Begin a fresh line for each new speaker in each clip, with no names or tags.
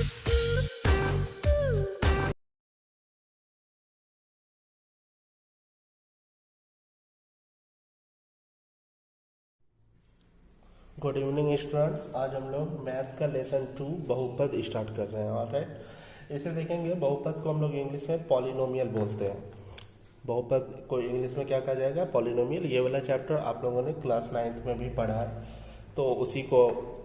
Good evening students. आज हम लोग मैथ का लेसन 2 बहुपद स्टार्ट कर रहे हैं। ऑलराइट, इसे देखेंगे। बहुपद को हम लोग इंग्लिश में पॉलिनोमियल बोलते हैं। बहुपद को इंग्लिश में क्या कहा जाएगा? पॉलिनोमियल। ये वाला चैप्टर आप लोगों ने क्लास 9th में भी पढ़ा है, तो उसी को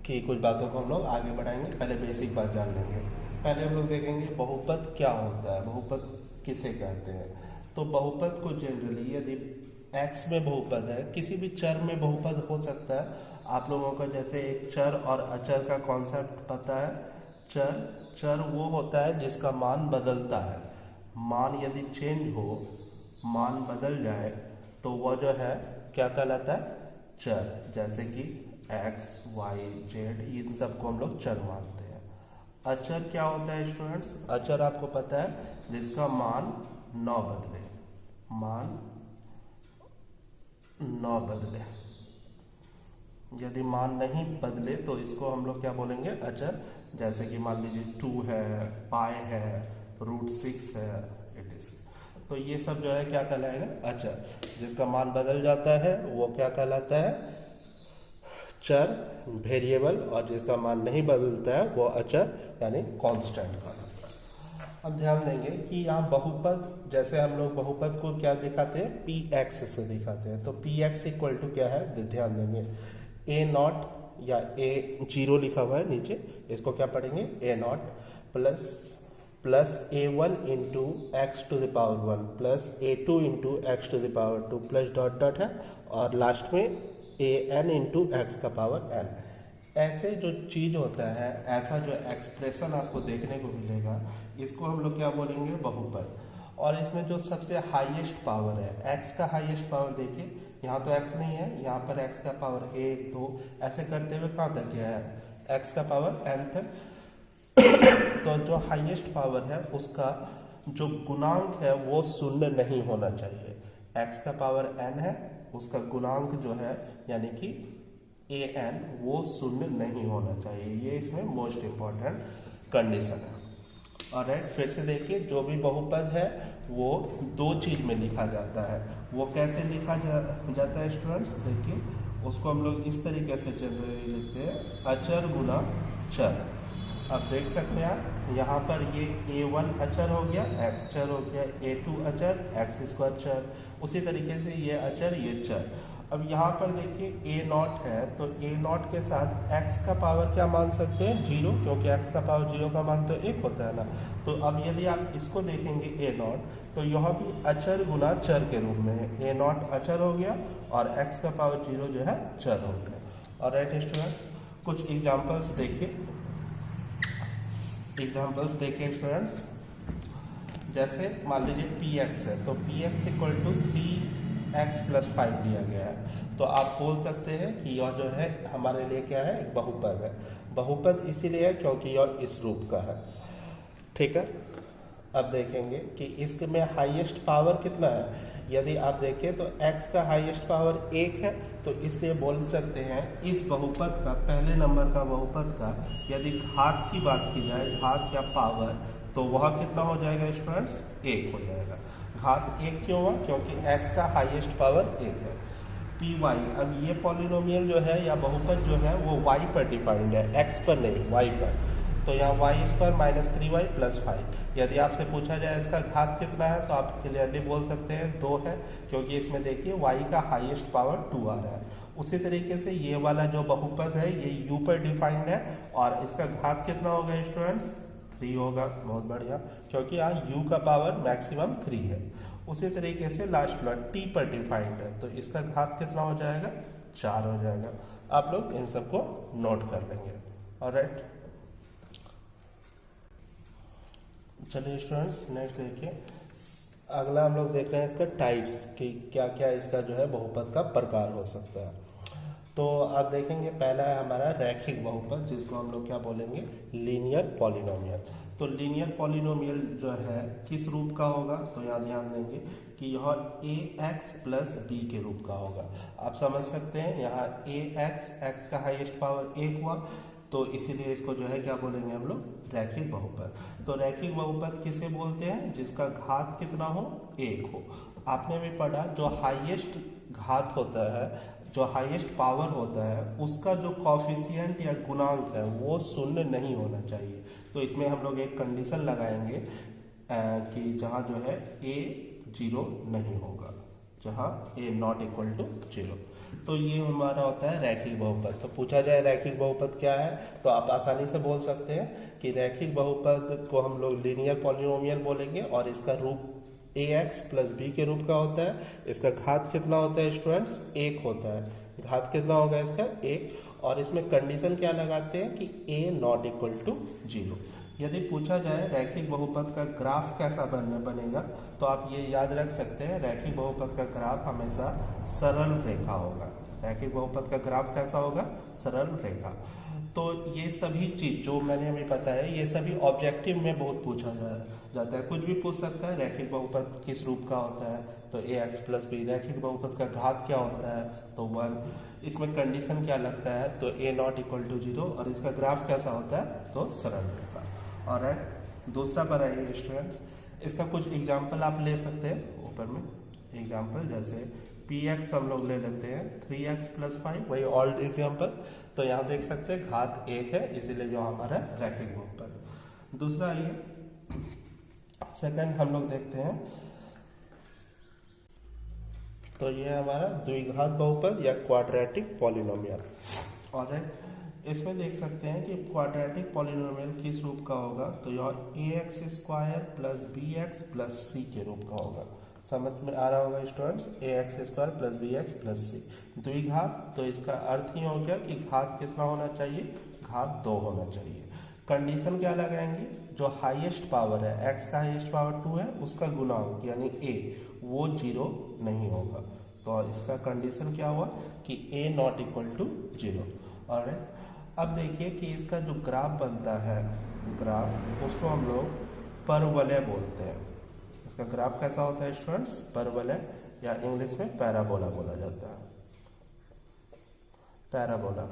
की कुछ बातों को हम लोग आगे बढ़ाएंगे। पहले बेसिक बात जान लेंगे। पहले हम लोग देखेंगे बहुपद क्या होता है, बहुपद किसे कहते हैं। तो बहुपद को जनरली यदि एक्स में बहुपद है, किसी भी चर में बहुपद हो सकता है। आप लोगों को जैसे एक चर और अचर का कॉन्सेप्ट पता है। चर वो होता है जिसका मान बदलता है। मान यदि चेंज हो, मान बदल जाए, तो वह जो है क्या कहलाता है? चर। जैसे कि एक्स, वाई, जेड, इन सबको हम लोग चर मानते हैं। अचर क्या होता है स्टूडेंट्स? अचर आपको पता है जिसका मान न बदले, मान न बदले। यदि मान नहीं बदले तो इसको हम लोग क्या बोलेंगे? अचर। जैसे कि मान लीजिए 2 है, पाई है, √6 है, etc। तो ये सब जो है क्या कहलाएगा? अचर। जिसका मान बदल जाता है वो क्या कहलाता है? चर, वेरिएबल। और जिसका मान नहीं बदलता है वो अचर यानी कांस्टेंट कहलाता है। अब ध्यान देंगे कि यहाँ बहुपद, जैसे हम लोग बहुपद को क्या दिखाते हैं? पी एक्स से दिखाते हैं। तो पी एक्स इक्वल टू क्या है? ध्यान देंगे, ए नॉट या ए जीरो लिखा हुआ है नीचे, इसको क्या पढ़ेंगे? A not plus A1 into x to the power 1 plus A2 into x to the power 2 plus dot dot है, और लास्ट में AN इंटू एक्स का पावर n। ऐसे जो चीज होता है, ऐसा जो एक्सप्रेशन आपको देखने को मिलेगा, इसको हम लोग क्या बोलेंगे? बहुपद। और इसमें जो सबसे हाईएस्ट पावर है, एक्स का हाईएस्ट पावर देखिए, यहाँ तो एक्स नहीं है, यहाँ पर एक्स का पावर 1, 2 ऐसे करते हुए कहाँ तक गया है? एक्स का पावर n तक। तो जो हाईएस्ट पावर है उसका जो गुणांक है वो शून्य नहीं होना चाहिए। एक्स का पावर n है, उसका गुणांक जो है यानी कि an वो शून्य नहीं होना चाहिए। ये इसमें मोस्ट इंपॉर्टेंट कंडीशन है। ऑलराइट, फिर से देखिए, जो भी बहुपद है वो दो चीज में लिखा जाता है। वो कैसे लिखा जाता है स्टूडेंट्स? देखिए, उसको हम लोग इस तरीके से जनरली लिखते हैं, अचर गुना चर। अब देख सकते हैं आप, यहाँ पर ये A1 अचर हो गया, x चर हो गया, A2 अचर, x² चर। उसी तरीके से ये अचर, ये चर। अब यहाँ पर देखिए A0 है, तो A0 के साथ x का पावर क्या मान सकते हैं? 0, क्योंकि x का पावर 0 का मान तो 1 होता है ना। तो अब यदि आप इसको देखेंगे A0, तो यह भी अचर गुना चर के रूप में है। A0 अचर हो गया और x का पावर 0 जो है चर हो गया। और राइट स्टूडेंट्स, कुछ एग्जाम्पल्स देखिए। स्टूडेंट्स, जैसे मान लीजिए px है, तो px equal to 3x plus 5 दिया गया है। तो आप बोल सकते हैं कि यह जो है हमारे लिए क्या है? एक बहुपद है। बहुपद इसीलिए है क्योंकि यह इस रूप का है। ठीक है, अब देखेंगे कि इसमें हाईएस्ट पावर कितना है। यदि आप देखें तो x का हाईएस्ट पावर 1 है, तो इसलिए बोल सकते हैं इस बहुपद का, पहले नंबर का बहुपद का यदि घात की बात की जाए, घात या पावर, तो वह कितना हो जाएगा स्टूडेंट्स? 1 हो जाएगा। घात 1 क्यों हुआ? क्योंकि x का हाईएस्ट पावर 1 है। पी वाई, अब ये पॉलिनोमियल जो है या बहुपद जो है वो y पर डिफाइंड है, x पर नहीं, y पर। तो यहाँ y² माइनस 3y प्लस 5। यदि आपसे पूछा जाए इसका घात कितना है, तो आप क्लियरली बोल सकते हैं 2 है, क्योंकि इसमें देखिए y का हाईएस्ट पावर 2 आ रहा है। उसी तरीके से ये वाला जो बहुपद है ये u पर डिफाइंड है, और इसका घात कितना होगा स्टूडेंट्स? 3 होगा। बहुत बढ़िया, क्योंकि यहाँ u का पावर मैक्सिमम 3 है। उसी तरीके से लास्ट वाला t पर डिफाइंड है, तो इसका घात कितना हो जाएगा? 4 हो जाएगा। आप लोग इन सबको नोट कर लेंगे। ऑलराइट, चलिए स्टूडेंट्स, नेक्स्ट देखिए। अगला हम लोग देख रहे हैं इसका टाइप्स, कि क्या क्या इसका जो है बहुपद का प्रकार हो सकता है। तो आप देखेंगे, पहला है हमारा रैखिक बहुपद, जिसको हम लोग क्या बोलेंगे? Linear polynomial. तो लीनियर पॉलिनोमियल जो है किस रूप का होगा? तो यहाँ ध्यान देंगे कि यह ax प्लस b के रूप का होगा। आप समझ सकते हैं, यहाँ ax, x का हाईएस्ट पावर 1 हुआ, तो इसीलिए इसको जो है क्या बोलेंगे हम लोग, रैखिक बहुपद। तो रैखिक बहुपद किसे बोलते हैं, जिसका घात कितना हो, 1 हो। आपने भी पढ़ा जो हाईएस्ट घात होता है, जो हाईएस्ट पावर होता है, उसका जो कॉफिशिएंट या गुणांक है वो शून्य नहीं होना चाहिए। तो इसमें हम लोग एक कंडीशन लगाएंगे कि जहाँ जो है a 0 नहीं होगा, जहाँ a नॉट इक्वल टू 0। तो ये हमारा होता है रैखिक बहुपद। तो पूछा जाए रैखिक बहुपद क्या है, तो आप आसानी से बोल सकते हैं कि रैखिक बहुपद को हम लोग लीनियर पॉलिनोमियल बोलेंगे और इसका रूप ax प्लस b के रूप का होता है। इसका घात कितना होता है स्टूडेंट्स, 1 होता है। घात कितना होगा इसका, 1। और इसमें कंडीशन क्या लगाते हैं कि a नॉट इक्वल टू 0। यदि पूछा जाए रैखिक बहुपद का ग्राफ कैसा बनेगा, तो आप ये याद रख सकते हैं, रैखिक बहुपद का ग्राफ हमेशा सरल रेखा होगा। रैखिक बहुपद का ग्राफ कैसा होगा, सरल रेखा। तो ये सभी चीज जो मैंने अभी बताया, ये सभी ऑब्जेक्टिव में बहुत पूछा जाता है। कुछ भी पूछ सकता है, रैखिक बहुपद किस रूप का होता है, तो ax प्लस बी। रैखिक बहुपद का घात क्या होता है, तो 1। इसमें कंडीशन क्या लगता है, तो a नॉट इक्वल टू 0। और इसका ग्राफ कैसा होता है, तो सरल रेखा। और दूसरा पर आइए स्टूडेंट्स, इसका कुछ एग्जाम्पल आप ले सकते हैं ऊपर में। एग्जाम्पल जैसे px हम लोग ले लेते हैं 3x प्लस 5, वही ऑल्ड एग्जाम्पल। तो यहाँ देख सकते हैं घात 1 है, इसीलिए जो हमारा रैखिक बहुपद। दूसरा आइए, सेकंड हम लोग देखते हैं, तो ये हमारा द्विघात बहुपद या क्वाड्रेटिक पॉलिनोमियल। और इसमें देख सकते हैं कि क्वाड्रेटिक पॉलिनोमियल किस रूप का होगा, तो यह ax square plus bx plus c के रूप का होगा। समझ में आ रहा होगा students, ax square plus bx plus c। द्विघात, तो इसका अर्थ ही हो गया कि घात कितना होना चाहिए, घात 2 होना चाहिए। कंडीशन क्या लगाएंगे, जो हाईएस्ट पावर है, x का हाईएस्ट पावर 2 है, उसका गुणांक यानी a वो 0 नहीं होगा। तो इसका कंडीशन क्या हुआ कि a नॉट इक्वल टू 0। और अब देखिए कि इसका जो ग्राफ बनता है, ग्राफ उसको हम लोग परवलय बोलते हैं। इसका ग्राफ कैसा होता है स्टूडेंट्स, परवलय, या इंग्लिश में पैराबोला बोला जाता है, पैराबोला।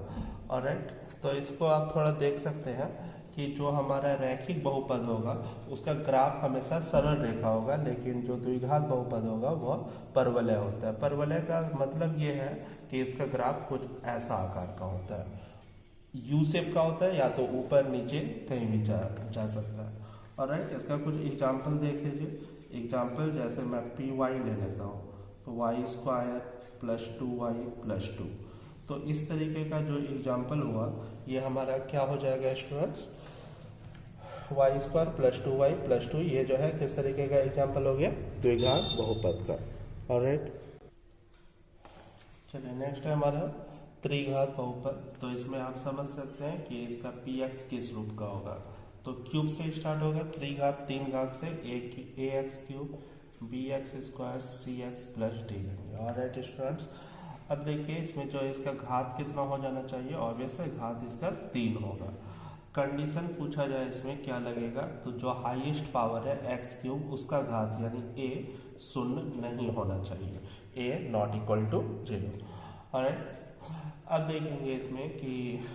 ऑलराइट, तो इसको आप थोड़ा देख सकते हैं कि जो हमारा रैखिक बहुपद होगा उसका ग्राफ हमेशा सरल रेखा होगा, लेकिन जो द्विघात बहुपद होगा वह परवलय होता है। परवलय का मतलब ये है कि इसका ग्राफ कुछ ऐसा आकार का होता है, यू शेप का होता है, या तो ऊपर नीचे कहीं भी जा सकता है। ऑलराइट, इसका कुछ एग्जाम्पल देख लीजिए। एग्जाम्पल जैसे मैं पी वाई ले लेता हूँ, तो Y square plus 2y plus 2। तो इस तरीके का जो एग्जाम्पल हुआ, ये हमारा क्या हो जाएगा students, Y square plus 2y plus 2। ये जो है किस तरीके का एग्जाम्पल हो गया, द्विघात बहुपद का। ऑलराइट, चलिए नेक्स्ट है हमारा त्रिघात बहुपद। तो इसमें आप समझ सकते हैं कि इसका px किस रूप का होगा। तो क्यूब से स्टार्ट होगा, त्रिघात 3 घात से ax cube bx square cx plus d लेंगे। ऑलराइट स्टूडेंट्स, अब देखिए इसमें जो इसका घात कितना हो जाना चाहिए, ऑब्वियस है घात इसका 3 होगा। कंडीशन पूछा जाए इसमें क्या लगेगा, तो जो हाईएस्ट पावर है एक्स क्यूब, उसका घात यानी a शून्य नहीं होना चाहिए, a not equal to 0। Alright, अब देखेंगे इसमें कि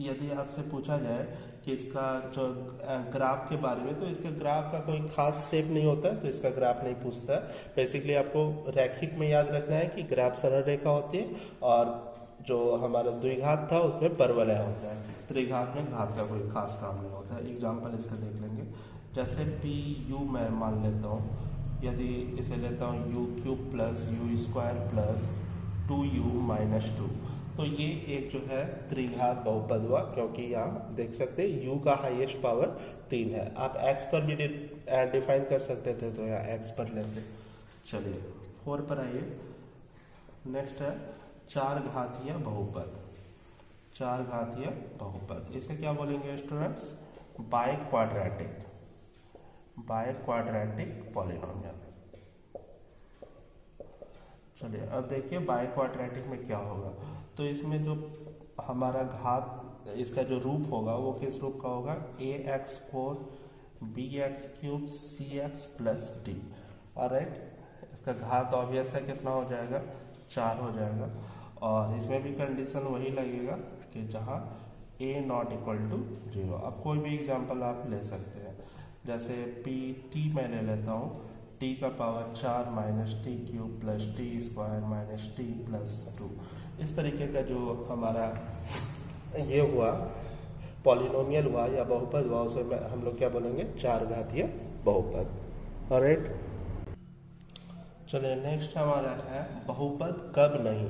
यदि आपसे पूछा जाए कि इसका जो ग्राफ के बारे में, तो इसके ग्राफ का कोई खास शेप नहीं होता है, तो इसका ग्राफ नहीं पूछता है। बेसिकली आपको रैखिक में याद रखना है कि ग्राफ सरल रेखा होती है, और जो हमारा द्विघात था उसमें परवलय होता है। त्रिघात में घात का कोई खास काम नहीं होता है। एग्जाम्पल इसका देख लेंगे, जैसे पी यू मैं मान लेता हूँ, यदि इसे लेता हूँ u cube plus you square plus 2u minus 2, तो ये एक जो है त्रिघात बहुपद हुआ, क्योंकि यहाँ देख सकते हैं u का हाईएस्ट पावर 3 है। आप x पर भी डिफाइन कर सकते थे, तो यहाँ x पर लेते। चलिए 4 पर आइए। नेक्स्ट है चार घातीय बहुपद। चार घातीय बहुपद, इसे क्या बोलेंगे स्टूडेंट्स, बाय क्वाड्रेटिक पॉलिनोमियल। चलिए अब देखिए बाय क्वाड्रेटिक में क्या होगा। तो इसमें जो हमारा घात, इसका जो रूप होगा वो किस रूप का होगा, ax4 bx3 cx plus d। Alright, इसका घात ऑब्वियस है कितना हो जाएगा, 4 हो जाएगा। और इसमें भी कंडीशन वही लगेगा कि जहाँ ए नॉट इक्वल टू 0। अब कोई भी एग्जांपल आप ले सकते हैं, जैसे पी टी मैं ले लेता हूँ, टी का power 4 minus T cube plus T square minus T plus 2। इस तरीके का जो हमारा ये हुआ पॉलिनोमियल हुआ या बहुपद हुआ, उसे हम लोग क्या बोलेंगे, 4 घातीय बहुपद। ऑलराइट, चलिए नेक्स्ट हमारा है बहुपद कब नहीं,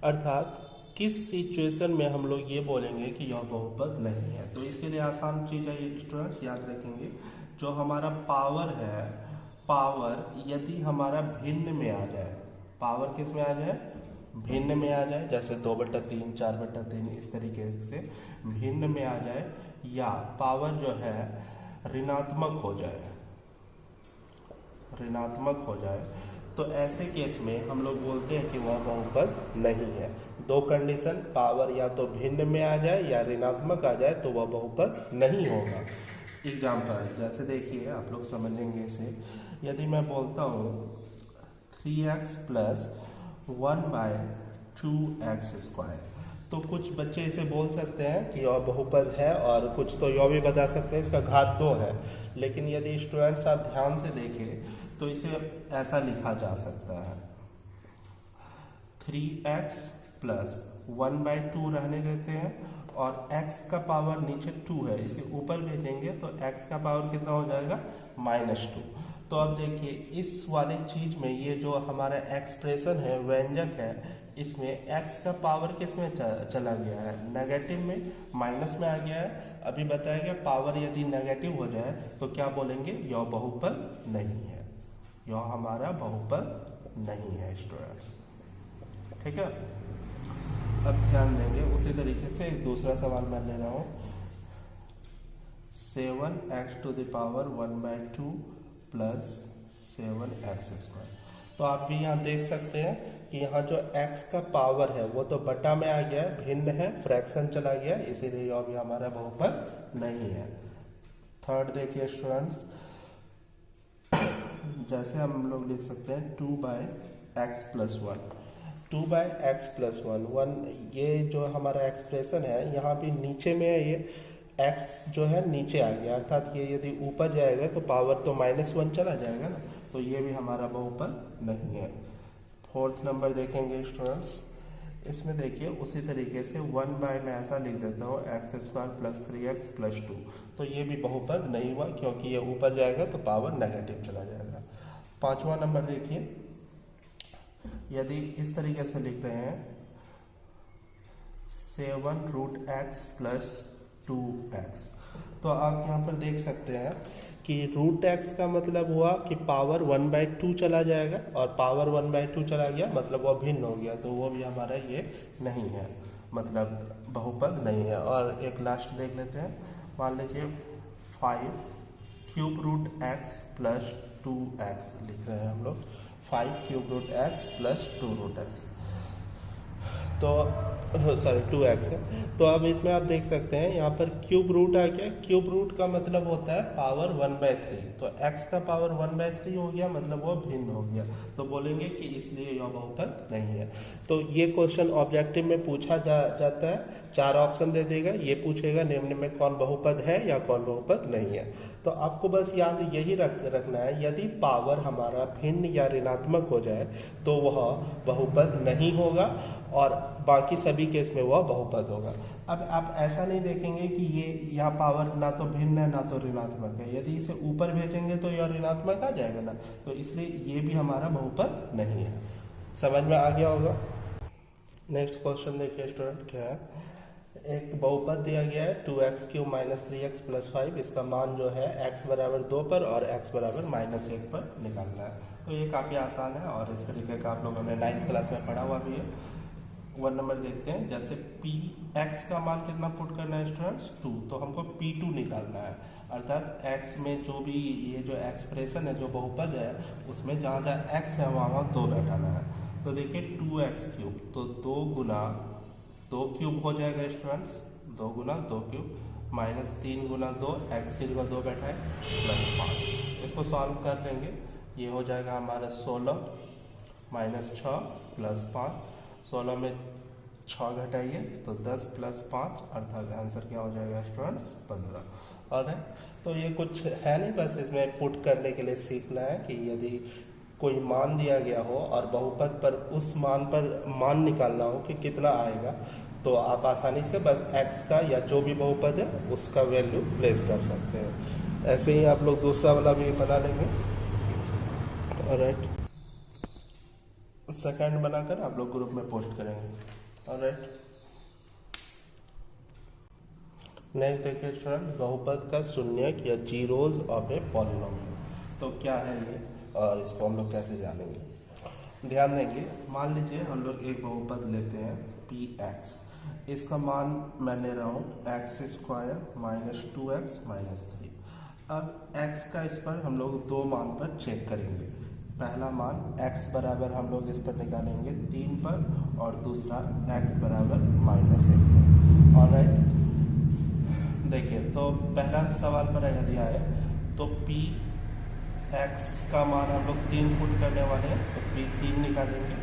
अर्थात किस सिचुएशन में हम लोग ये बोलेंगे कि यह बहुपद नहीं है। तो इसके लिए आसान चीज है स्टूडेंट्स, याद रखेंगे, जो हमारा पावर है, पावर यदि हमारा भिन्न में आ जाए, पावर किस में आ जाए, भिन्न में आ जाए, जैसे 2/3 4/3 इस तरीके से भिन्न में आ जाए, या पावर जो है ऋणात्मक हो जाए, ऋणात्मक हो जाए, तो ऐसे केस में हम लोग बोलते हैं कि वह बहुपद नहीं है। दो कंडीशन, पावर या तो भिन्न में आ जाए या ऋणात्मक आ जाए, तो वह बहुपद नहीं होगा। एग्जाम्पल जैसे देखिए, आप लोग समझेंगे इसे, यदि मैं बोलता हूँ 3x प्लस 1/2x², तो कुछ बच्चे इसे बोल सकते हैं कि यह बहुपद है, और कुछ तो यह भी बता सकते हैं इसका घात 2 है। लेकिन यदि स्टूडेंट्स आप ध्यान से देखें तो इसे ऐसा लिखा जा सकता है, 3x प्लस 1/2 रहने देते हैं, और x का पावर नीचे 2 है, इसे ऊपर भेजेंगे तो x का पावर कितना हो जाएगा, -2। तो अब देखिए इस वाले चीज में ये जो हमारा एक्सप्रेशन है, व्यंजक है, इसमें x का पावर किस में चला गया है, नेगेटिव में, माइनस में आ गया है। अभी बताया गया पावर यदि नेगेटिव हो जाए तो क्या बोलेंगे, यह बहुपद नहीं है, यह हमारा बहुपद नहीं है स्टूडेंट्स। ठीक है, अब ध्यान देंगे उसी तरीके से एक दूसरा सवाल मैं ले रहा हूं, 7x⁴ प्लस 7x²। तो आप भी यहाँ देख सकते हैं कि यहाँ जो x का पावर है वो तो बटा में आ गया है, भिन्न है, फ्रैक्शन चला गया, इसीलिए यह भी हमारा बहुपद नहीं है। थर्ड देखिए स्टूडेंट्स, जैसे हम लोग लिख सकते हैं 2/x+1, 2/x+1, ये जो हमारा एक्सप्रेशन है यहाँ भी नीचे में है, ये x जो है नीचे आ गया, अर्थात ये यदि ऊपर जाएगा तो पावर तो -1 चला जाएगा ना, तो ये भी हमारा बहुपद नहीं है। फोर्थ नंबर देखेंगे स्टूडेंट्स, इसमें देखिए उसी तरीके से 1/ मैं ऐसा लिख देता हूँ x² प्लस 3x प्लस 2, तो ये भी बहुपद नहीं हुआ, क्योंकि ये ऊपर जाएगा तो पावर नेगेटिव चला जाएगा। पांचवा नंबर देखिए, यदि इस तरीके से लिख रहे हैं 7√x प्लस 2x, तो आप यहाँ पर देख सकते हैं कि √x का मतलब हुआ कि पावर 1/2 चला जाएगा, और पावर 1/2 चला गया मतलब वह भिन्न हो गया, तो वो भी हमारा ये नहीं है, मतलब बहुपद नहीं है। और एक लास्ट देख लेते हैं, मान लीजिए 5³ प्लस 2x लिख रहे हैं हम लोग, 5³ प्लस 2√x, तो सॉरी 2x है। तो अब इसमें आप देख सकते हैं यहाँ पर क्यूब रूट आ गया, क्यूब रूट का मतलब होता है पावर 1/3, तो x का पावर 1/3 हो गया, मतलब वो भिन्न हो गया, तो बोलेंगे कि इसलिए यह बहुपद नहीं है। तो ये क्वेश्चन ऑब्जेक्टिव में पूछा जाता है, 4 ऑप्शन दे देगा, ये पूछेगा निम्न में कौन बहुपद है या कौन बहुपद नहीं है। तो आपको बस याद यही रखना है, यदि पावर हमारा भिन्न या ऋणात्मक हो जाए तो वह बहुपद नहीं होगा, और बाकी सभी केस में वह बहुपद होगा। अब आप ऐसा नहीं देखेंगे कि ये यह पावर ना तो भिन्न है ना तो ऋणात्मक है, यदि इसे ऊपर भेजेंगे तो यह ऋणात्मक आ जाएगा ना, तो इसलिए ये भी हमारा बहुपद नहीं है। समझ में आ गया होगा। नेक्स्ट क्वेश्चन देखिए स्टूडेंट, क्या है, एक बहुपद दिया गया है 2x³ माइनस 3x प्लस 5, इसका मान जो है x बराबर 2 पर और x बराबर -1 पर निकालना है। तो ये काफ़ी आसान है, और इस तरीके का आप लोगों ने 9th क्लास में पढ़ा हुआ भी है। 1 नंबर देखते हैं, जैसे x का मान कितना पुट करना है स्टूडेंट्स, 2, तो हमको p2 निकालना है, अर्थात x में जो भी ये जो एक्सप्रेशन है, जो बहुपद है, उसमें जहाँ जहाँ x है वहाँ 2 बैठाना है। तो देखिए 2x³, तो 2 गुना 2 क्यूब हो जाएगा स्टूडेंट्स, 2 गुना 2 क्यूब, माइनस 3 गुना 2, x की जगह 2 बैठा है, प्लस 5। इसको सॉल्व कर लेंगे, ये हो जाएगा हमारा 16 -6 प्लस 5, 16 में 6 घटाइए तो 10 प्लस 5 अर्थात आंसर क्या हो जाएगा स्टूडेंट्स 15। और तो ये कुछ है नहीं, बस इसमें पुट करने के लिए सीखना है कि यदि कोई मान दिया गया हो और बहुपद पर उस मान पर मान निकालना हो कि कितना आएगा, तो आप आसानी से बस x का या जो भी बहुपद है उसका वैल्यू प्लेस कर सकते हैं। ऐसे ही आप लोग दूसरा वाला भी बना लेंगे। ऑलराइट, सेकंड बनाकर आप लोग ग्रुप में पोस्ट करेंगे। ऑलराइट, नेक्स्ट देखिए स्टूडेंट, बहुपद का शून्यक या जीरोज ऑफ ए पॉलिनोमियल। तो क्या है ये और इसको हम लोग कैसे जानेंगे? ध्यान देंगे, मान लीजिए हम लोग एक बहुपद लेते हैं px, इसका मान मैं ले रहा हूँ x² माइनस 2x माइनस 3। अब x का इस पर हम लोग दो मान पर चेक करेंगे। पहला मान x बराबर हम लोग इस पर निकालेंगे 3 पर और दूसरा x बराबर -1 पर। ऑलराइट, देखिए तो पहला सवाल पर यदि आए तो px का मान हम लोग 3 पुट करने वाले हैं, तो p3 निकालेंगे।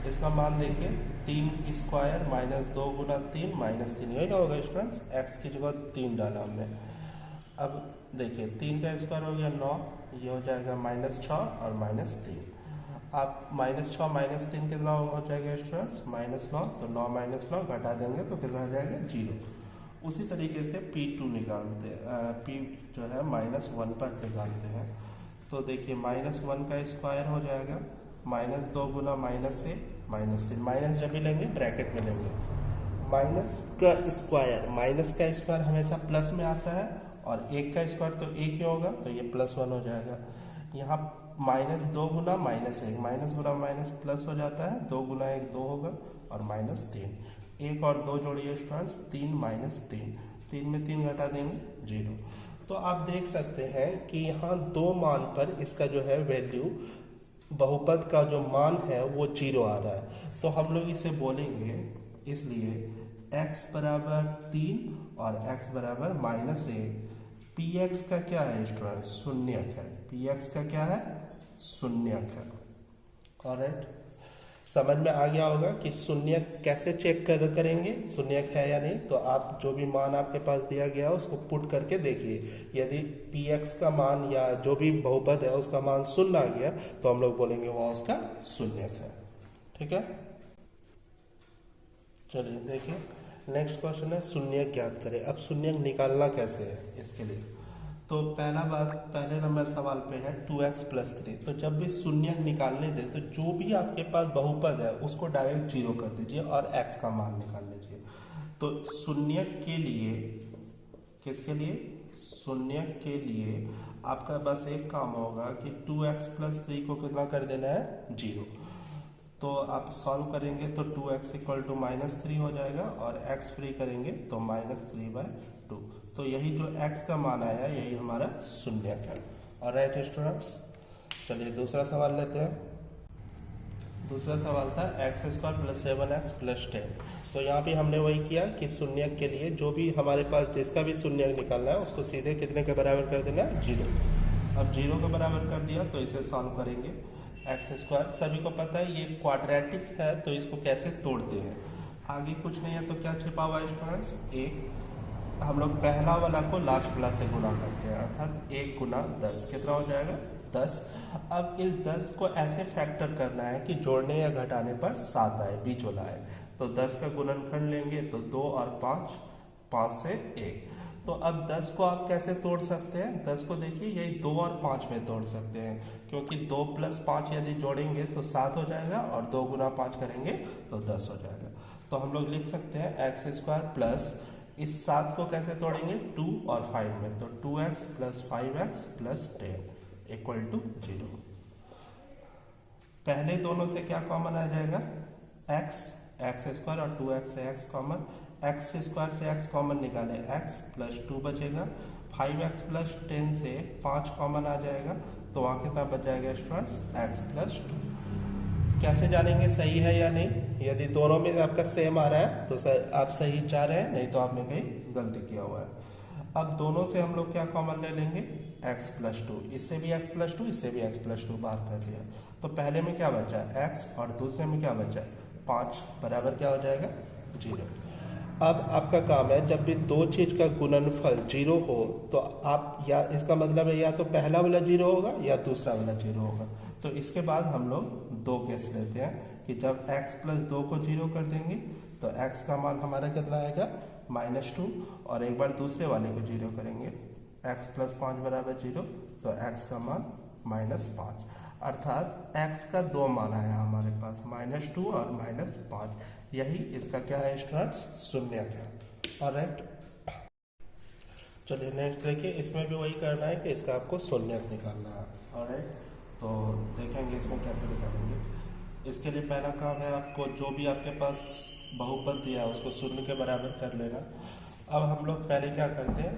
इसका मान देखिए 3² माइनस 2 गुना 3 माइनस 3, यही ना होगा स्टूडेंट्स, x की जगह 3 डाला हमने। अब देखिए 3 का स्क्वायर हो गया 9, ये हो जाएगा -6 और -3। आप -6 -3 कितना हो जाएगा स्टूडेंट्स? -9, तो 9 -9 घटा देंगे तो कितना हो जाएगा 0। उसी तरीके से P2 निकालते हैं, P जो है -1 पर निकालते हैं। तो देखिए -1 का स्क्वायर हो जाएगा -2 गुना -1 -3, माइनस जब भी लेंगे ब्रैकेट में लेंगे। माइनस का स्क्वायर हमेशा प्लस में आता है और 1 का स्क्वायर तो 1 ही होगा, तो ये +1 हो जाएगा। यहाँ -2 गुना -1, माइनस गुना माइनस प्लस हो जाता है, 2 गुना 1 2 होगा और -3, 1 और 2 जोड़िए स्टूडेंट्स 3 -3, 3 में 3 घटा देंगे 0। तो आप देख सकते हैं कि यहाँ दो मान पर इसका जो है वैल्यू, बहुपद का जो मान है वो 0 आ रहा है। तो हम लोग इसे बोलेंगे, इसलिए x बराबर 3 और x बराबर -1, px का क्या है स्टूडेंट? शून्यक है। px का क्या है? शून्यक है। ऑलराइट, समझ में आ गया होगा कि शून्यक कैसे चेक करेंगे, शून्यक है या नहीं। तो आप जो भी मान आपके पास दिया गया है उसको पुट करके देखिए, यदि px का मान या जो भी बहुपद है उसका मान 0 आ गया तो हम लोग बोलेंगे वह उसका शून्यक है। ठीक है, चलिए देखिए नेक्स्ट क्वेश्चन है शून्यक ज्ञात करें। अब शून्यक निकालना कैसे है इसके लिए, तो पहले नंबर सवाल पे है 2x + 3। तो जब भी शून्यक निकालने दे तो जो भी आपके पास बहुपद है उसको डायरेक्ट 0 कर दीजिए और x का मान निकाल लीजिए। तो शून्यक के लिए, किसके लिए? शून्यक के लिए आपका बस एक काम होगा कि 2x + 3 को कितना कर देना है? 0। तो आप सॉल्व करेंगे तो 2x = -3 हो जाएगा और x फ्री करेंगे तो -3/2। तो यही जो x का मान आया यही हमारा शून्यक है। ऑलराइट स्टूडेंट्स, चलिए दूसरा सवाल लेते हैं। दूसरा सवाल था x² + 7x + 10। तो यहाँ पे हमने वही किया कि शून्यक के लिए जो भी हमारे पास जिसका भी शून्यक निकालना है उसको सीधे कितने के बराबर कर देना है? 0। अब 0 के बराबर कर दिया तो इसे सॉल्व करेंगे। x², सभी को पता है ये क्वाड्रेटिक है तो इसको कैसे तोड़ते हैं, आगे कुछ नहीं है तो क्या छिपा हुआ है स्टूडेंट्स? 1, हम लोग पहला वाला को लास्ट वाला से गुना करते हैं, अर्थात 1 गुना 10 कितना हो जाएगा? 10। अब इस 10 को ऐसे फैक्टर करना है कि जोड़ने या घटाने पर 7 आए, बीच वाला आए। तो 10 का गुणनखंड लेंगे तो 2 और 5, 5 से 1। तो अब 10 को आप कैसे तोड़ सकते हैं? 10 को देखिए यही 2 और 5 में तोड़ सकते हैं, क्योंकि 2 + 5 यदि जोड़ेंगे तो 7 हो जाएगा और 2 गुना 5 करेंगे तो 10 हो जाएगा। तो हम लोग लिख सकते हैं x² प्लस, इस 7 को कैसे तोड़ेंगे? 2 और 5 में, तो 2x + 5x + 10 = 0। पहले दोनों से क्या कॉमन आ जाएगा? x² और 2x से x कॉमन, x² से x कॉमन निकाले x + 2 बचेगा। 5x + 10 से 5 कॉमन आ जाएगा तो वहाँ कितना बच जाएगा स्टूडेंट्स? x + 2। कैसे जानेंगे सही है या नहीं? यदि दोनों में आपका सेम आ रहा है तो आप सही जा रहे हैं, नहीं तो आपने कहीं गलती किया हुआ है। अब दोनों से हम लोग क्या कॉमन ले लेंगे? x + 2, इससे भी x + 2, इससे भी x + 2 बाहर कर लिया। तो पहले में क्या बचा? x और दूसरे में क्या बचा? 5 बराबर क्या हो जाएगा? जीरो। अब आपका काम है, जब भी दो चीज का गुणनफल जीरो हो तो आप, या इसका मतलब है या तो पहला वाला जीरो होगा या दूसरा वाला जीरो होगा। तो इसके बाद हम लोग दो केस लेते हैं कि जब x प्लस 2 को जीरो कर देंगे तो x का मान हमारा कितना आएगा -2, और एक बार दूसरे वाले को जीरो करेंगे x प्लस 5 बराबर जीरो, तो x का मान -5, अर्थात x का दो मान आया हमारे पास -2 और -5। यही इसका क्या है स्टूडेंट्स, शून्य का। ऑलराइट, चलिए नेक्स्ट देखिए, इसमें भी वही करना है कि इसका आपको शून्य निकालना है। ऑलराइट, तो देखेंगे इसमें कैसे निकालेंगे। इसके लिए पहला काम है आपको जो भी आपके पास बहुपद दिया है उसको शून्य के बराबर कर लेना। अब हम लोग पहले क्या करते हैं,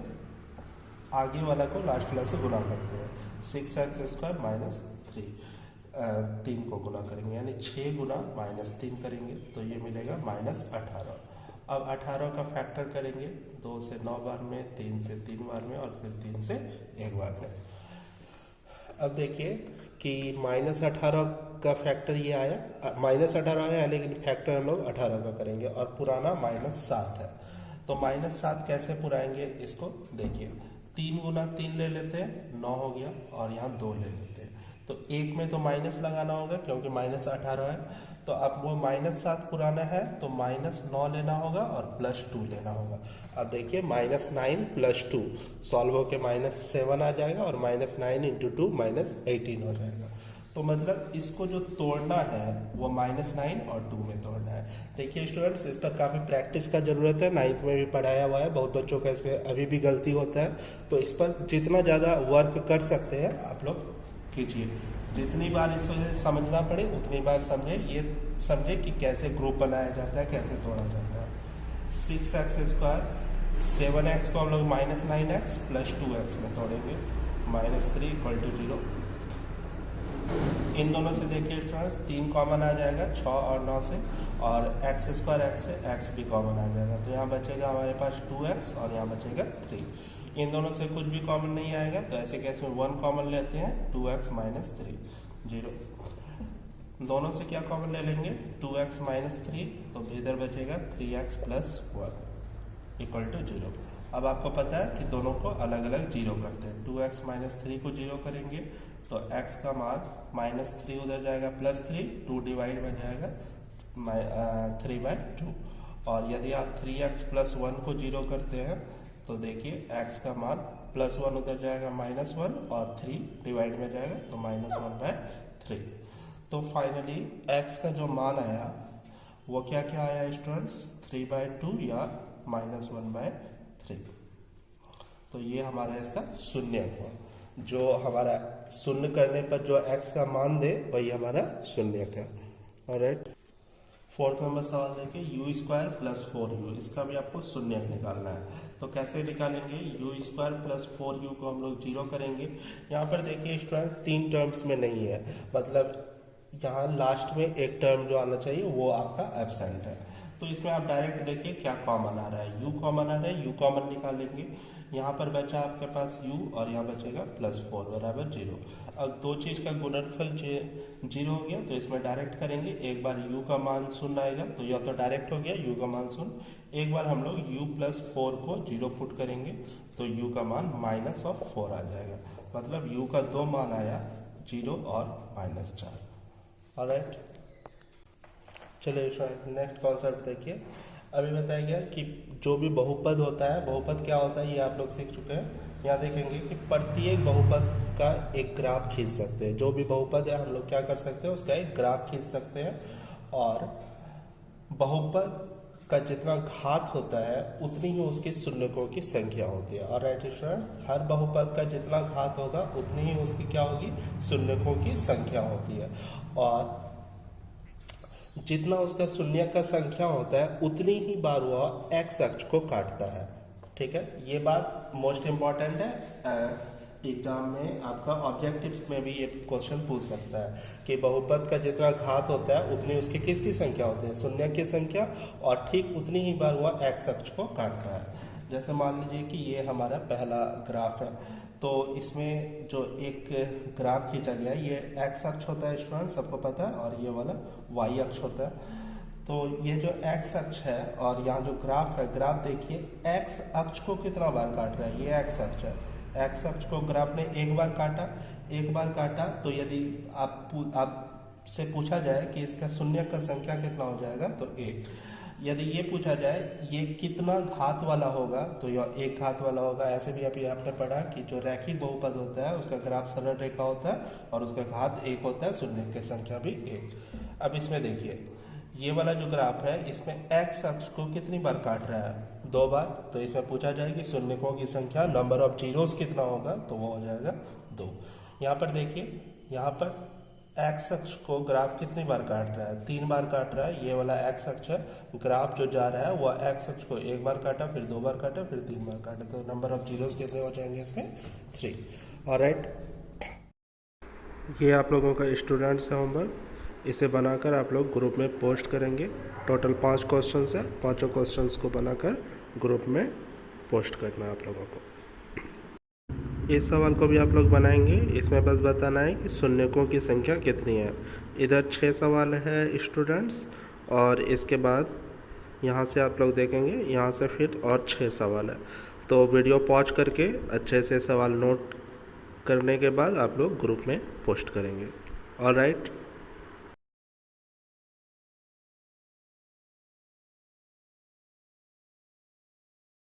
आगे वाला को लास्ट वाला से गुना करते हैं। 6x² -3, 3 को गुना करेंगे यानी 6 गुना -3 करेंगे तो ये मिलेगा -18। अब 18 का फैक्टर करेंगे 2 से 9 बार में, 3 से 3 बार में और फिर 3 से 1 बार में। अब देखिए कि -18 का फैक्टर ये आया, -18 आया लेकिन फैक्टर हम लोग 18 का करेंगे और पुराना -7 है। तो -7 कैसे पुराएंगे इसको देखिए, 3 गुना 3 ले लेते हैं, 9 हो गया, और यहाँ 2 ले लेते हैं। तो एक में तो माइनस लगाना होगा क्योंकि -18 है, तो अब वो -7 पुराना है तो -9 लेना होगा और +2 लेना होगा। अब देखिए -9 + 2 सॉल्व होके -7 आ जाएगा और -9 × 2 -18 हो जाएगा। तो मतलब इसको जो तोड़ना है वो -9 और 2 में तोड़ना है। देखिए स्टूडेंट्स, इस पर काफ़ी प्रैक्टिस का ज़रूरत है, 9th में भी पढ़ाया हुआ है, बहुत बच्चों का इसमें अभी भी गलती होता है। तो इस पर जितना ज़्यादा वर्क कर सकते हैं आप लोग कीजिए, जितनी बार इसको समझना पड़े उतनी बार समझे, ये समझे कि कैसे ग्रुप बनाया जाता है, कैसे तोड़ा जाता है। 6x², 7x को हम लोग -9x + 2x में तोड़ेंगे, -3 = 0। इन दोनों से देखिए स्टूडेंट्स 3 कॉमन आ जाएगा 6 और 9 से, और x² x से x भी कॉमन आ जाएगा, तो यहाँ बचेगा हमारे पास 2x और यहाँ बचेगा 3। इन दोनों से कुछ भी कॉमन नहीं आएगा तो ऐसे केस में 1 कॉमन लेते हैं, 2x - 3 0। दोनों से क्या कॉमन ले लेंगे, 2x - 3, तो इधर बचेगा 3x + 1 = 0। अब आपको पता है कि दोनों को अलग अलग जीरो करते हैं। 2x - 3 को जीरो करेंगे तो x का मान -3 उधर जाएगा, +3, 2 डिवाइड में जाएगा 3/2। और यदि आप 3x + 1 को जीरो करते हैं तो देखिए x का मान +1 उधर जाएगा -1 और 3 डिवाइड में जाएगा तो -1/3। तो फाइनली x का जो मान आया वो क्या क्या आया स्टूडेंट्स, 3/2 या -1/3। तो ये हमारा इसका शून्य हुआ, जो हमारा शून्य करने पर जो x का मान दे वही हमारा शून्य का। ऑलराइट, 4th नंबर सवाल देखिए, u² + 4u, इसका भी आपको शून्य निकालना है। तो कैसे निकालेंगे, u² + 4u को हम लोग जीरो करेंगे। यहाँ पर देखिए स्टूडेंट 3 टर्म्स में नहीं है, मतलब यहाँ लास्ट में एक टर्म जो आना चाहिए वो आपका एब्सेंट है। तो इसमें आप डायरेक्ट देखिए क्या कॉमन आ रहा है, u कॉमन आ रहा है, u कॉमन निकालेंगे। यहाँ पर बचा आपके पास u और यहाँ बचेगा +4 बराबर 0। अब दो चीज़ का गुणनफल 0 हो गया तो इसमें डायरेक्ट करेंगे। एक बार u का मान 0 आएगा तो यह तो डायरेक्ट हो गया, u का मान 0। एक बार हम लोग u + 4 को 0 पुट करेंगे तो u का मान -4 आ जाएगा, मतलब u का दो मान आया, 0 और -4। ऑलराइट, चलिए नेक्स्ट कॉन्सेप्ट देखिए। अभी बताया गया कि जो भी बहुपद होता है, बहुपद क्या होता है ये आप लोग सीख चुके हैं। यहाँ देखेंगे कि प्रत्येक बहुपद का एक ग्राफ खींच सकते हैं। जो भी बहुपद है हम लोग क्या कर सकते हैं, उसका एक ग्राफ खींच सकते हैं, और बहुपद का जितना घात होता है उतनी ही उसकी शून्यकों की संख्या होती है। और राइट स्टूडेंट, हर बहुपद का जितना घात होगा उतनी ही उसकी क्या होगी, शून्यकों की संख्या होती है, और जितना उसका शून्य का संख्या होता है उतनी ही बार वह x अक्ष को काटता है। ठीक है, ये बात मोस्ट इम्पॉर्टेंट है। एग्जाम में आपका ऑब्जेक्टिव्स में भी ये क्वेश्चन पूछ सकता है कि बहुपद का जितना घात होता है उतनी उसकी किसकी संख्या होती है, शून्य की संख्या, और ठीक उतनी ही बार वह x अक्ष को काटता है। जैसे मान लीजिए कि ये हमारा पहला ग्राफ है, तो इसमें जो एक ग्राफ खींचा गया है ये x अक्ष होता है स्टूडेंट, सबको पता है, और ये वाला y अक्ष होता है। तो ये जो एक्स अक्ष है और यहाँ जो ग्राफ है, ग्राफ देखिए एक्स अक्ष को कितना बार काट रहा है, ये एक्स अक्ष है। एक्स अक्ष को ग्राफ ने एक बार काटा, तो यदि आपसे पूछा जाए कि इसका शून्य का संख्या कितना हो जाएगा, तो एक। यदि ये पूछा जाए ये कितना घात वाला होगा, तो यह एक घात वाला होगा। ऐसे भी अभी आपने पढ़ा कि जो रैखिक बहुपद होता है उसका ग्राफ सरल रेखा होता है और उसका घात एक होता है, शून्य की संख्या भी एक। अब इसमें देखिए ये वाला जो ग्राफ है इसमें एक्स अक्ष को कितनी बार काट रहा है, 2 बार। तो इसमें पूछा जाए कि शून्यकों की संख्या, नंबर ऑफ जीरोस कितना होगा, तो वो हो जाएगा 2। यहाँ पर देखिए, यहाँ पर एक्स अक्ष को ग्राफ कितनी बार काट रहा है, 3 बार काट रहा है। ये वाला एक्स अक्ष है, ग्राफ जो जा रहा है वह एक्स अक्ष को 1 बार काटा, फिर 2 बार काटा, फिर 3 बार काटा। तो नंबर ऑफ जीरोस कितने हो जाएंगे इसमें, 3। ऑलराइट, ये आप लोगों का स्टूडेंट्स है होमवर्क। इसे बनाकर आप लोग ग्रुप में पोस्ट करेंगे। टोटल 5 क्वेश्चंस है, 5 क्वेश्चंस को बनाकर ग्रुप में पोस्ट करना है आप लोगों को। इस सवाल को भी आप लोग बनाएंगे। इसमें बस बताना है कि शून्यकों की संख्या कितनी है। इधर 6 सवाल है स्टूडेंट्स, और इसके बाद यहाँ से आप लोग देखेंगे, यहाँ से फिर और 6 सवाल है। तो वीडियो पॉज करके अच्छे से सवाल नोट करने के बाद आप लोग ग्रुप में पोस्ट करेंगे। ऑलराइट।